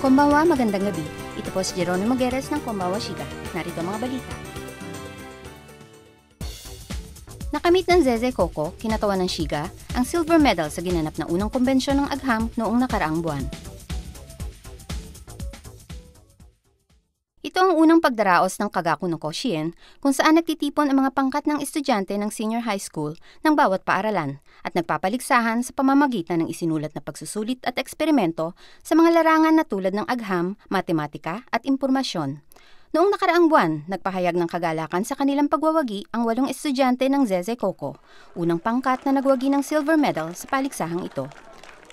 Konbanwa, magandang gabi. Ito po si Jeronimo Guerres ng Konbanwa Shiga. Narito ang mga balita. Nakamit ng Zeze Coco, kinatawan ng Shiga, ang silver medal sa ginanap na unang kumbensyon ng Agham noong nakaraang buwan. Ito ang unang pagdaraos ng Kagaku no Koshien kung saan nagtitipon ang mga pangkat ng estudyante ng senior high school ng bawat paaralan at nagpapaligsahan sa pamamagitan ng isinulat na pagsusulit at eksperimento sa mga larangan na tulad ng agham, matematika at impormasyon. Noong nakaraang buwan, nagpahayag ng kagalakan sa kanilang pagwawagi ang 8 estudyante ng Zeze Coco, unang pangkat na nagwagi ng silver medal sa paligsahang ito.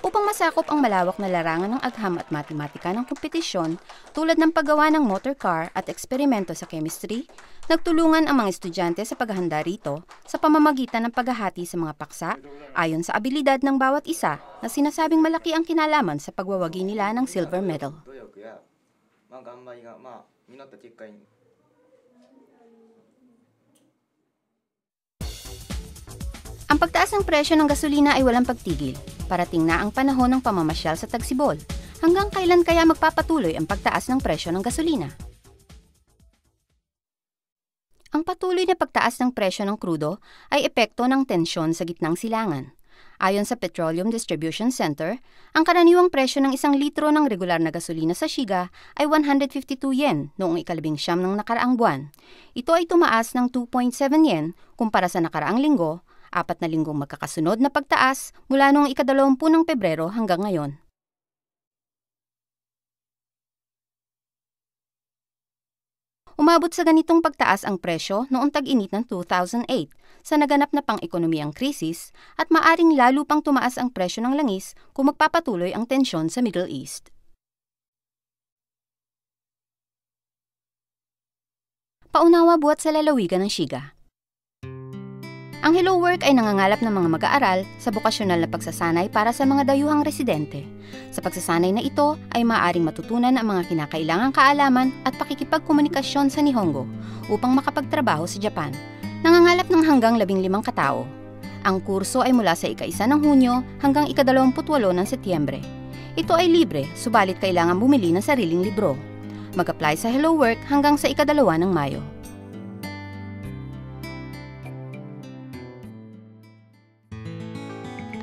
Upang masakop ang malawak na larangan ng agham at matematika ng kompetisyon tulad ng paggawa ng motor car at eksperimento sa chemistry, nagtulungan ang mga estudyante sa paghahanda rito sa pamamagitan ng paghahati sa mga paksa ayon sa abilidad ng bawat isa na sinasabing malaki ang kinalaman sa pagwawagi nila ng silver medal. Ang pagtaas ng presyo ng gasolina ay walang pagtigil. Parating na ang panahon ng pamamasyal sa Tagsibol. Hanggang kailan kaya magpapatuloy ang pagtaas ng presyo ng gasolina? Ang patuloy na pagtaas ng presyo ng krudo ay epekto ng tensyon sa gitnang silangan. Ayon sa Petroleum Distribution Center, ang karaniwang presyo ng 1 litro ng regular na gasolina sa Shiga ay 152 yen noong ika-19 ng nakaraang buwan. Ito ay tumaas ng 2.7 yen kumpara sa nakaraang linggo, 4 na linggong magkakasunod na pagtaas mula noong ika-20 ng Pebrero hanggang ngayon. Umabot sa ganitong pagtaas ang presyo noong tag-init ng 2008 sa naganap na pang-ekonomiyang krisis at maaring lalo pang tumaas ang presyo ng langis kung magpapatuloy ang tensyon sa Middle East. Paunawa buhat sa lalawigan ng Shiga. Ang Hello Work ay nangangalap ng mga mag-aaral sa bokasyonal na pagsasanay para sa mga dayuhang residente. Sa pagsasanay na ito ay maaaring matutunan ang mga kinakailangang kaalaman at pakikipagkomunikasyon sa Nihongo upang makapagtrabaho sa Japan. Nangangalap ng hanggang 15 katao. Ang kurso ay mula sa ika-1 ng Hunyo hanggang ika-28 ng Setyembre. Ito ay libre, subalit kailangan bumili ng sariling libro. Mag-apply sa Hello Work hanggang sa ika-2 ng Mayo.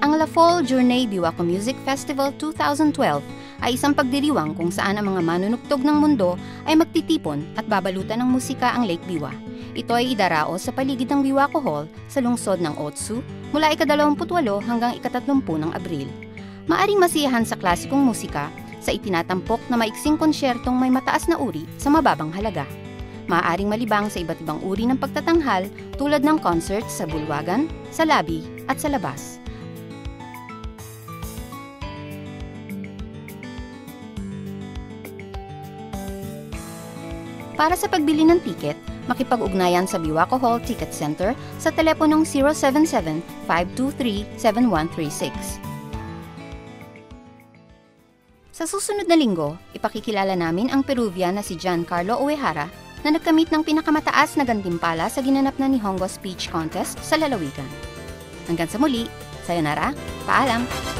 Ang La Fall Journée Biwako Music Festival 2012 ay isang pagdiriwang kung saan ang mga manunugtog ng mundo ay magtitipon at babalutan ng musika ang Lake Biwa. Ito ay idaraos sa paligid ng Biwako Hall sa lungsod ng Otsu mula ika-28 hanggang ika-30 ng Abril. Maaring masiyahan sa klasikong musika sa itinatampok na maiksing konsyertong may mataas na uri sa mababang halaga. Maaaring malibang sa iba't ibang uri ng pagtatanghal tulad ng concerts sa bulwagan, sa labi at sa labas. Para sa pagbili ng tiket, makipag-ugnayan sa Biwako Hall Ticket Center sa teleponong 077-523-7136. Sa susunod na linggo, ipakikilala namin ang Peruvian na si Giancarlo Uehara na nagkamit ng pinakamataas na gantimpala sa ginanap na Nihongo Speech Contest sa lalawigan. Hanggang sa muli, sayonara, paalam!